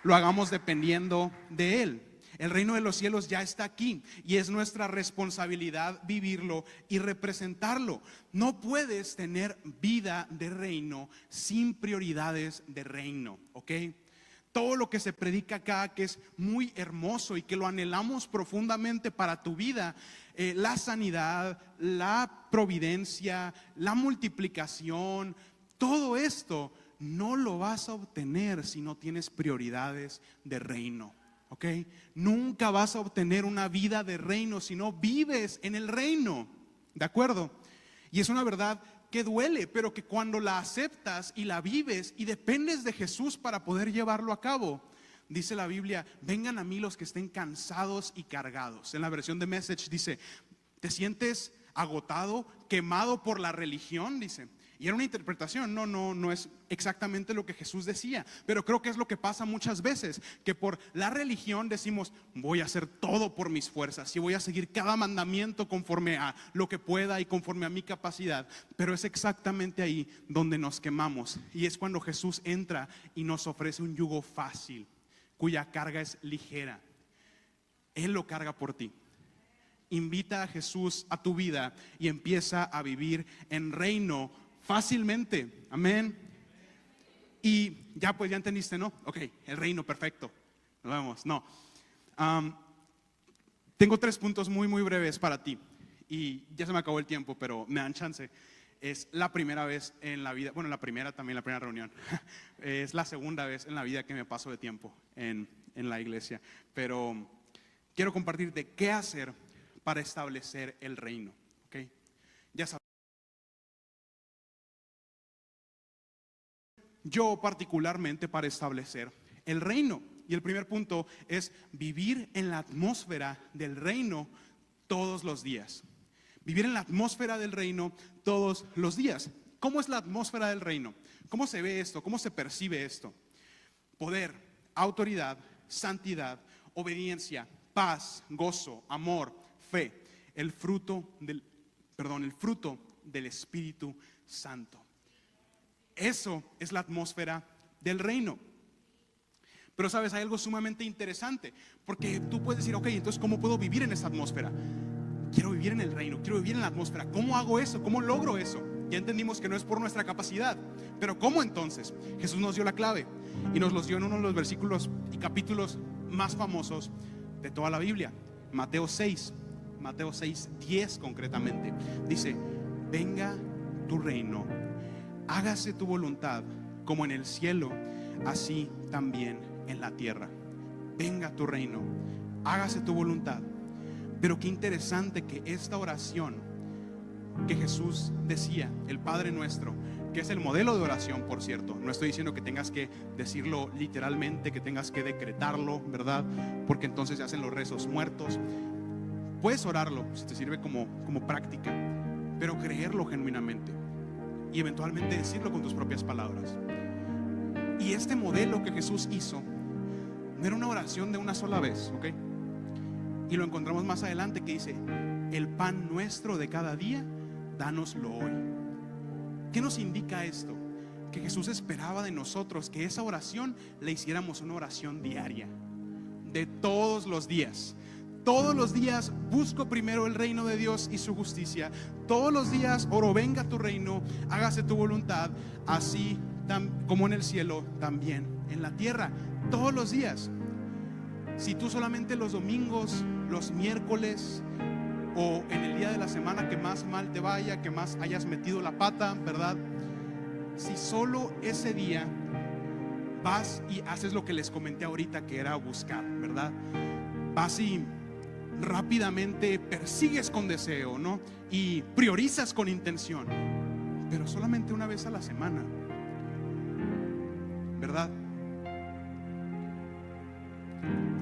Speaker 2: lo hagamos dependiendo de Él. El reino de los cielos ya está aquí y es nuestra responsabilidad vivirlo y representarlo. No puedes tener vida de reino sin prioridades de reino, ¿ok? Todo lo que se predica acá, que es muy hermoso y que lo anhelamos profundamente para tu vida, la sanidad, la providencia, la multiplicación, todo esto no lo vas a obtener si no tienes prioridades de reino, ¿ok? Nunca vas a obtener una vida de reino si no vives en el reino, ¿de acuerdo? Y es una verdad que duele, pero que cuando la aceptas y la vives y dependes de Jesús para poder llevarlo a cabo, dice la Biblia, vengan a mí los que estén cansados y cargados. En la versión de Message dice, ¿te sientes agotado, quemado por la religión? Dice. Y era una interpretación, no es exactamente lo que Jesús decía, pero creo que es lo que pasa muchas veces, que por la religión decimos, voy a hacer todo por mis fuerzas y voy a seguir cada mandamiento conforme a lo que pueda y conforme a mi capacidad, pero es exactamente ahí donde nos quemamos, y es cuando Jesús entra y nos ofrece un yugo fácil, cuya carga es ligera. Él lo carga por ti. Invita a Jesús a tu vida y empieza a vivir en reino fácilmente, amén. Y ya pues ya entendiste, ¿no? Ok, el reino, perfecto, nos vemos, no. Tengo 3 puntos muy breves para ti. Y ya se me acabó el tiempo, pero me dan chance. Es la primera vez en la vida, bueno, la primera reunión. Es la segunda vez en la vida que me paso de tiempo en la iglesia. Pero quiero compartirte qué hacer para establecer el reino, ¿ok? Ya sabes. Yo particularmente para establecer el reino. Y el primer punto es vivir en la atmósfera del reino todos los días. Vivir en la atmósfera del reino todos los días. ¿Cómo es la atmósfera del reino? ¿Cómo se ve esto? ¿Cómo se percibe esto? Poder, autoridad, santidad, obediencia, paz, gozo, amor, fe. El fruto del Espíritu Santo. Eso es la atmósfera del reino. Pero sabes, hay algo sumamente interesante, porque tú puedes decir, ok, entonces ¿cómo puedo vivir en esa atmósfera? Quiero vivir en el reino, quiero vivir en la atmósfera. ¿Cómo hago eso? ¿Cómo logro eso? Ya entendimos que no es por nuestra capacidad, pero ¿cómo entonces? Jesús nos dio la clave y nos los dio en uno de los versículos y capítulos más famosos de toda la Biblia. Mateo 6:10 concretamente. Dice, venga tu reino, hágase tu voluntad como en el cielo, así también en la tierra. Venga tu reino, hágase tu voluntad. Pero qué interesante que esta oración que Jesús decía, el Padre Nuestro, que es el modelo de oración, por cierto. No estoy diciendo que tengas que decirlo literalmente, que tengas que decretarlo, ¿verdad? Porque entonces se hacen los rezos muertos. Puedes orarlo si te sirve como práctica, pero creerlo genuinamente y eventualmente decirlo con tus propias palabras. Y este modelo que Jesús hizo no era una oración de una sola vez, ¿ok? Y lo encontramos más adelante que dice, el pan nuestro de cada día, dánoslo hoy. ¿Qué nos indica esto? Que Jesús esperaba de nosotros que esa oración la hiciéramos una oración diaria, de todos los días. Todos los días busco primero el reino de Dios y su justicia. Todos los días oro, venga tu reino, hágase tu voluntad, así como en el cielo, también en la tierra. Todos los días. Si tú solamente los domingos, los miércoles o en el día de la semana que más mal te vaya, que más hayas metido la pata, ¿verdad? Si solo ese día vas y haces lo que les comenté ahorita, que era buscar, ¿verdad? Vas y rápidamente persigues con deseo, ¿no? Y priorizas con intención, pero solamente una vez a la semana, ¿verdad?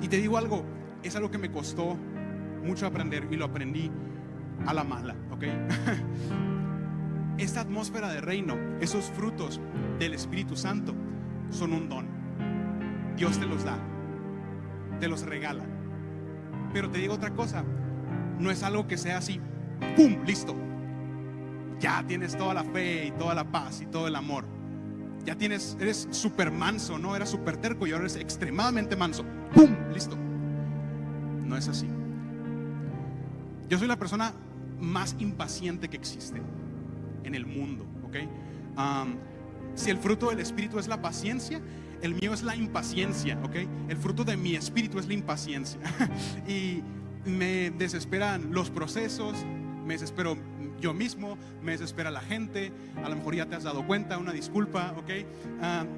Speaker 2: Y te digo algo, es algo que me costó mucho aprender y lo aprendí a la mala, ¿ok? Esta atmósfera de reino, esos frutos del Espíritu Santo son un don. Dios te los da, te los regala. Pero te digo otra cosa, no es algo que sea así, ¡pum!, listo. Ya tienes toda la fe y toda la paz y todo el amor. Ya eres súper manso, ¿no? Eras súper terco y ahora eres extremadamente manso. ¡Pum!, listo. No es así. Yo soy la persona más impaciente que existe en el mundo, ¿ok? Si el fruto del Espíritu es la paciencia, el mío es la impaciencia, ¿ok? El fruto de mi espíritu es la impaciencia. Y me desesperan los procesos, me desespero yo mismo, me desespera la gente. A lo mejor ya te has dado cuenta, una disculpa, ¿ok?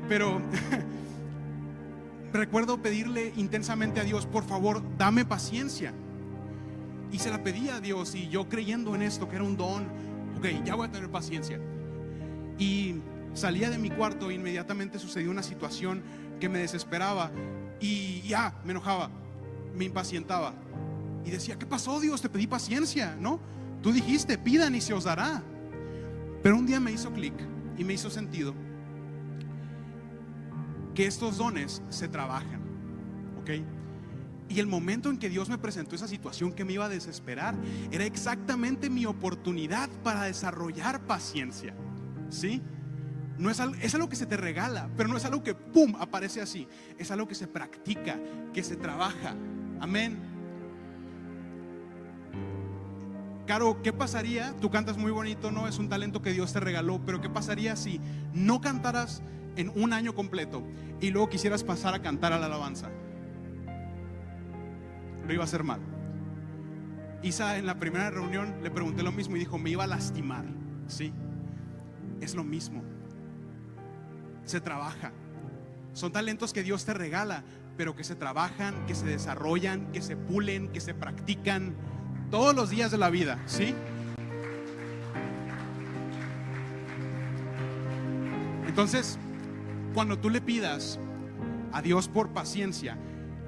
Speaker 2: Pero recuerdo pedirle intensamente a Dios, por favor, dame paciencia. Y se la pedí a Dios, y yo creyendo en esto, que era un don, ok, ya voy a tener paciencia. Y salía de mi cuarto e inmediatamente sucedió una situación que me desesperaba y ya me enojaba, me impacientaba y decía, ¿qué pasó, Dios? Te pedí paciencia, ¿no? Tú dijiste, pidan y se os dará. Pero un día me hizo clic y me hizo sentido que estos dones se trabajan, ¿ok? Y el momento en que Dios me presentó esa situación que me iba a desesperar, era exactamente mi oportunidad para desarrollar paciencia, ¿sí? No es algo que se te regala, pero no es algo que pum, aparece así. Es algo que se practica, que se trabaja. Amén. Caro, ¿qué pasaría? Tú cantas muy bonito, ¿no? Es un talento que Dios te regaló, pero ¿qué pasaría si no cantaras en un año completo y luego quisieras pasar a cantar a la alabanza? Lo iba a hacer mal. Isa, en la primera reunión le pregunté lo mismo y dijo, me iba a lastimar. Sí, es lo mismo. Se trabaja. Son talentos que Dios te regala, pero que se trabajan, que se desarrollan, que se pulen, que se practican todos los días de la vida, ¿sí? Entonces, cuando tú le pidas a Dios por paciencia,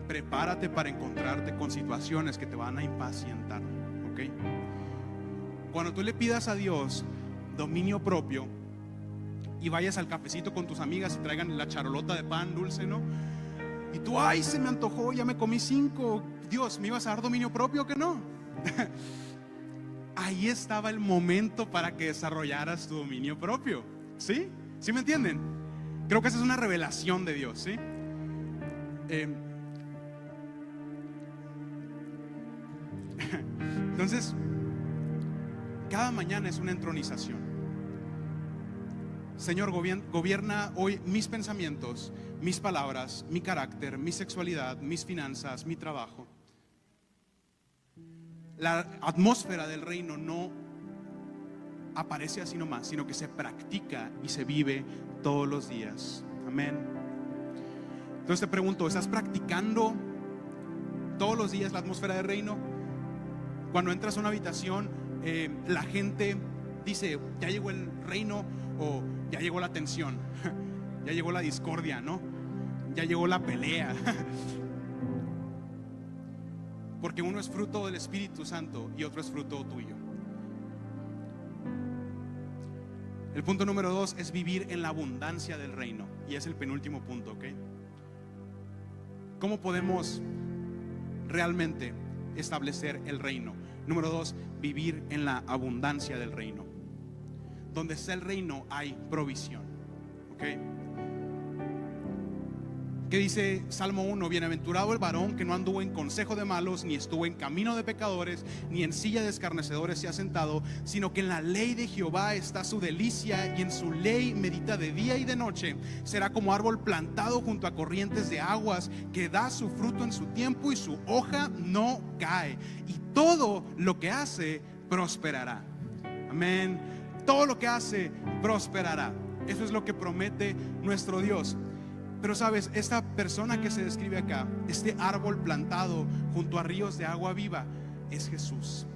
Speaker 2: prepárate para encontrarte con situaciones que te van a impacientar, ¿ok? Cuando tú le pidas a Dios dominio propio y vayas al cafecito con tus amigas y traigan la charolota de pan dulce, ¿no? Y tú, ay, se me antojó, ya me comí 5. Dios, ¿me ibas a dar dominio propio o que no? Ahí estaba el momento para que desarrollaras tu dominio propio, ¿sí? ¿Sí me entienden? Creo que esa es una revelación de Dios, ¿sí? Entonces, cada mañana es una entronización. Señor, gobierna hoy mis pensamientos, mis palabras, mi carácter, mi sexualidad, mis finanzas, mi trabajo. La atmósfera del reino no aparece así nomás, sino que se practica y se vive todos los días. Amén. Entonces te pregunto, ¿estás practicando todos los días la atmósfera del reino? Cuando entras a una habitación, la gente dice, ya llegó el reino, o ya llegó la tensión, ya llegó la discordia, ¿no? Ya llegó la pelea. Porque uno es fruto del Espíritu Santo y otro es fruto tuyo. El punto número 2 es vivir en la abundancia del reino. Y es el penúltimo punto, ¿ok? ¿Cómo podemos realmente establecer el reino? Número 2, vivir en la abundancia del reino. Donde está el reino hay provisión, ¿ok? ¿Qué dice Salmo 1? Bienaventurado el varón que no anduvo en consejo de malos, ni estuvo en camino de pecadores, ni en silla de escarnecedores se ha sentado, sino que en la ley de Jehová está su delicia, y en su ley medita de día y de noche. Será como árbol plantado junto a corrientes de aguas, que da su fruto en su tiempo y su hoja no cae, y todo lo que hace prosperará. Amén. Todo lo que hace prosperará. Eso es lo que promete nuestro Dios. Pero sabes, esta persona que se describe acá, este árbol plantado junto a ríos de agua viva, es Jesús.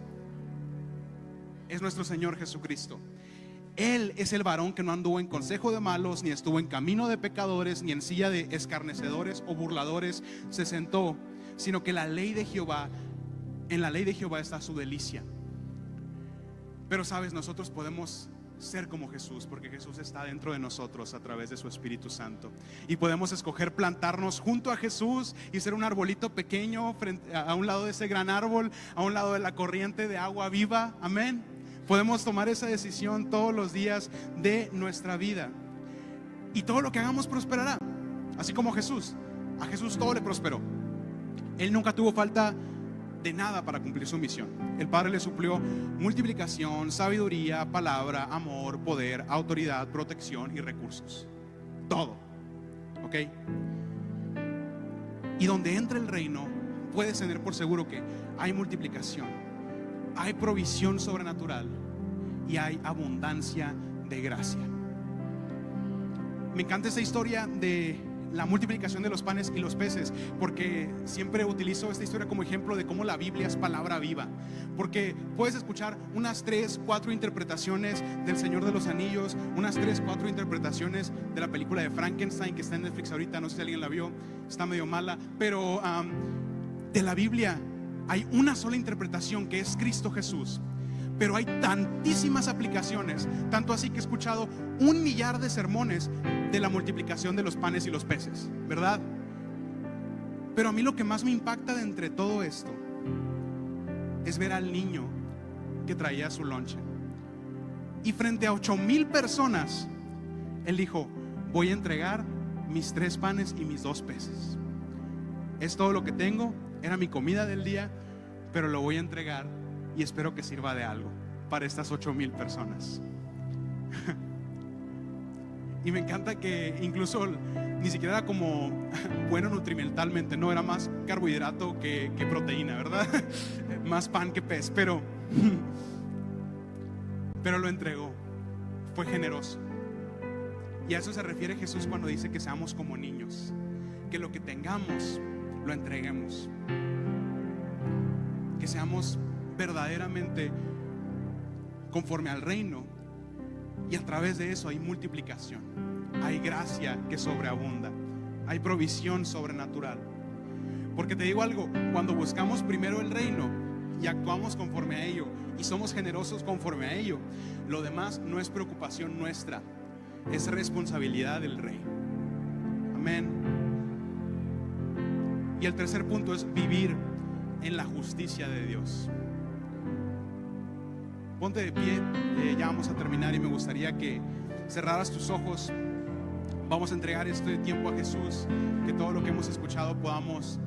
Speaker 2: Es nuestro Señor Jesucristo. Él es el varón que no anduvo en consejo de malos, ni estuvo en camino de pecadores, ni en silla de escarnecedores o burladores se sentó, sino que en la ley de Jehová está su delicia. Pero sabes, nosotros podemos ser como Jesús, porque Jesús está dentro de nosotros a través de su Espíritu Santo, y podemos escoger plantarnos junto a Jesús y ser un arbolito pequeño a un lado de ese gran árbol, a un lado de la corriente de agua viva. Amén. Podemos tomar esa decisión todos los días de nuestra vida, y todo lo que hagamos prosperará, así como Jesús. A Jesús todo le prosperó. Él nunca tuvo falta de nada para cumplir su misión. El Padre le suplió multiplicación, sabiduría, palabra, amor, poder, autoridad, protección y recursos. Todo. ¿Ok? Y donde entra el reino, puedes tener por seguro que hay multiplicación, hay provisión sobrenatural y hay abundancia de gracia. Me encanta esta historia de la multiplicación de los panes y los peces, porque siempre utilizo esta historia como ejemplo de cómo la Biblia es palabra viva. Porque puedes escuchar unas 3, 4 interpretaciones del Señor de los Anillos, unas 3, 4 interpretaciones de la película de Frankenstein, que está en Netflix ahorita, no sé si alguien la vio, está medio mala, pero de la Biblia hay una sola interpretación, que es Cristo Jesús. Pero hay tantísimas aplicaciones, tanto así que he escuchado 1 millar de sermones de la multiplicación de los panes y los peces, ¿verdad? Pero a mí lo que más me impacta de entre todo esto es ver al niño que traía su lonche, y frente a 8,000 personas él dijo: voy a entregar mis 3 panes y mis 2 peces. Es todo lo que tengo, era mi comida del día, pero lo voy a entregar y espero que sirva de algo para estas 8,000 personas. Y me encanta que incluso ni siquiera era como bueno nutrimentalmente, no, era más carbohidrato que proteína, ¿verdad? Más pan que pez, pero lo entregó, fue generoso. Y a eso se refiere Jesús cuando dice que seamos como niños, que lo que tengamos lo entreguemos, que seamos verdaderamente conforme al reino, y a través de eso hay multiplicación, hay gracia que sobreabunda, hay provisión sobrenatural. Porque te digo algo, cuando buscamos primero el reino y actuamos conforme a ello y somos generosos conforme a ello, lo demás no es preocupación nuestra, es responsabilidad del rey. Amén. Y el tercer punto es vivir en la justicia de Dios. Ponte de pie, ya vamos a terminar, y me gustaría que cerraras tus ojos. Vamos a entregar este tiempo a Jesús, que todo lo que hemos escuchado podamos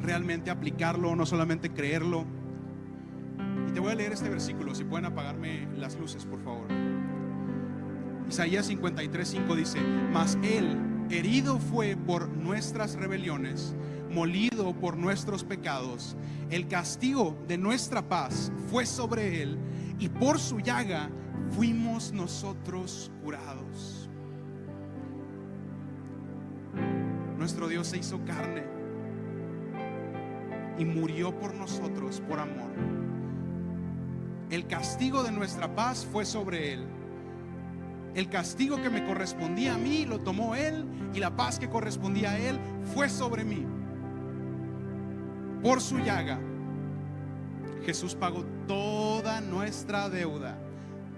Speaker 2: realmente aplicarlo, no solamente creerlo. Y te voy a leer este versículo, si pueden apagarme las luces, por favor. Isaías 53:5 dice: mas Él herido fue por nuestras rebeliones, molido por nuestros pecados, el castigo de nuestra paz fue sobre Él, y por su llaga fuimos nosotros curados. Nuestro Dios se hizo carne y murió por nosotros por amor. El castigo de nuestra paz fue sobre Él. El castigo que me correspondía a mí lo tomó Él, y la paz que correspondía a Él fue sobre mí. Por su llaga Jesús pagó toda nuestra deuda.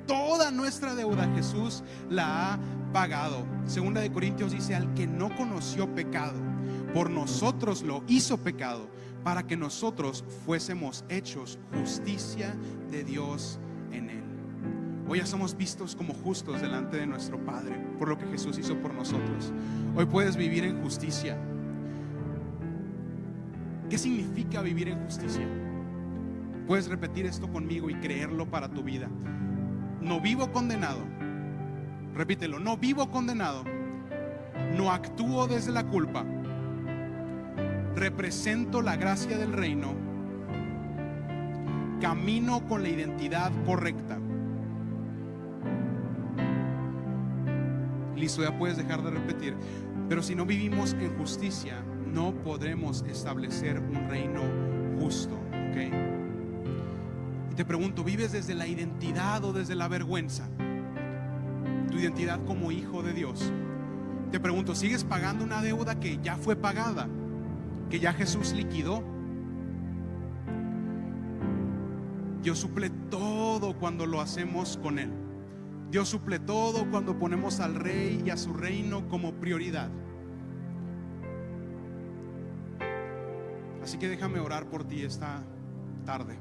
Speaker 2: Toda nuestra deuda Jesús la ha pagado. Segunda de Corintios dice: al que no conoció pecado, por nosotros lo hizo pecado, para que nosotros fuésemos hechos justicia de Dios en Él. Hoy ya somos vistos como justos delante de nuestro Padre por lo que Jesús hizo por nosotros. Hoy puedes vivir en justicia. ¿Qué significa vivir en justicia? Puedes repetir esto conmigo y creerlo para tu vida. No vivo condenado. Repítelo: no vivo condenado. No actúo desde la culpa. Represento la gracia del reino. Camino con la identidad correcta. Listo, ya puedes dejar de repetir. Pero si no vivimos en justicia, no podremos establecer un reino justo, ¿ok? Y te pregunto, ¿vives desde la identidad o desde la vergüenza? Tu identidad como hijo de Dios. Te pregunto, ¿sigues pagando una deuda que ya fue pagada, que ya Jesús liquidó? Dios suple todo cuando lo hacemos con Él. Dios suple todo cuando ponemos al Rey y a su reino como prioridad. Así que déjame orar por ti esta tarde.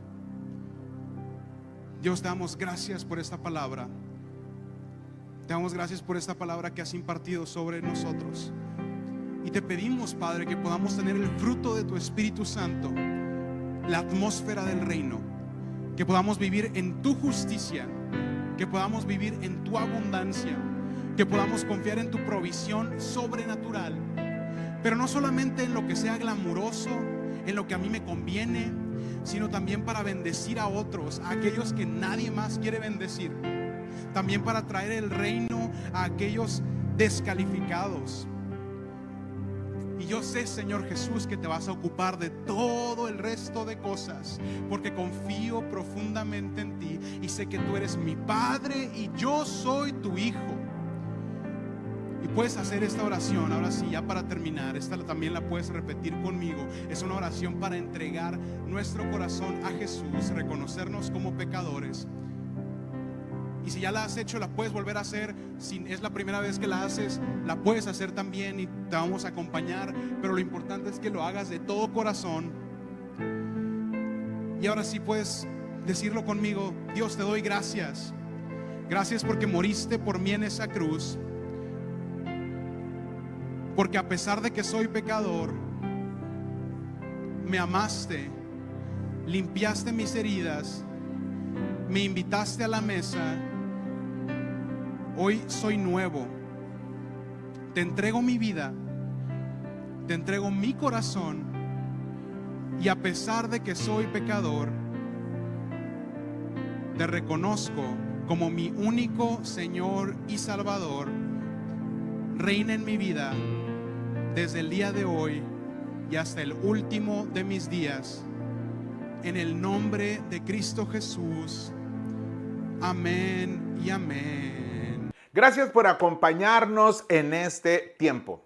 Speaker 2: Dios, te damos gracias por esta palabra. Te damos gracias por esta palabra que has impartido sobre nosotros. Y te pedimos, Padre, que podamos tener el fruto de tu Espíritu Santo, la atmósfera del reino, que podamos vivir en tu justicia, que podamos vivir en tu abundancia, que podamos confiar en tu provisión sobrenatural, pero no solamente en lo que sea glamuroso, en lo que a mí me conviene, sino también para bendecir a otros, a aquellos que nadie más quiere bendecir, también para traer el reino a aquellos descalificados. Y yo sé, Señor Jesús, que te vas a ocupar de todo el resto de cosas, porque confío profundamente en ti y sé que tú eres mi Padre y yo soy tu Hijo. Y puedes hacer esta oración, ahora sí, ya para terminar, esta también la puedes repetir conmigo. Es una oración para entregar nuestro corazón a Jesús, reconocernos como pecadores. Y si ya la has hecho, la puedes volver a hacer. Si es la primera vez que la haces, la puedes hacer también y te vamos a acompañar. Pero lo importante es que lo hagas de todo corazón. Y ahora sí puedes decirlo conmigo. Dios, te doy gracias. Gracias porque moriste por mí en esa cruz. Porque a pesar de que soy pecador, me amaste, limpiaste mis heridas, me invitaste a la mesa. Hoy soy nuevo. Te entrego mi vida, te entrego mi corazón, y a pesar de que soy pecador, te reconozco como mi único Señor y Salvador. Reina en mi vida desde el día de hoy y hasta el último de mis días, en el nombre de Cristo Jesús. Amén y amén.
Speaker 3: Gracias por acompañarnos en este tiempo.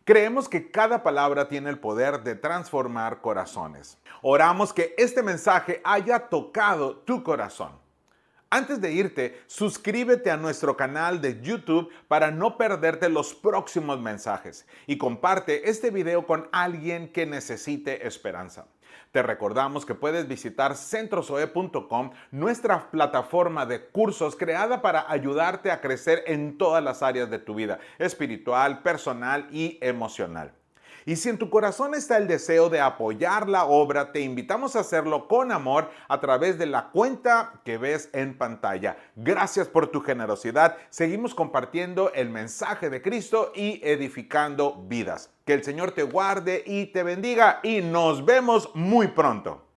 Speaker 3: Creemos que cada palabra tiene el poder de transformar corazones. Oramos que este mensaje haya tocado tu corazón. Antes de irte, suscríbete a nuestro canal de YouTube para no perderte los próximos mensajes y comparte este video con alguien que necesite esperanza. Te recordamos que puedes visitar centrozoe.com, nuestra plataforma de cursos creada para ayudarte a crecer en todas las áreas de tu vida, espiritual, personal y emocional. Y si en tu corazón está el deseo de apoyar la obra, te invitamos a hacerlo con amor a través de la cuenta que ves en pantalla. Gracias por tu generosidad. Seguimos compartiendo el mensaje de Cristo y edificando vidas. Que el Señor te guarde y te bendiga y nos vemos muy pronto.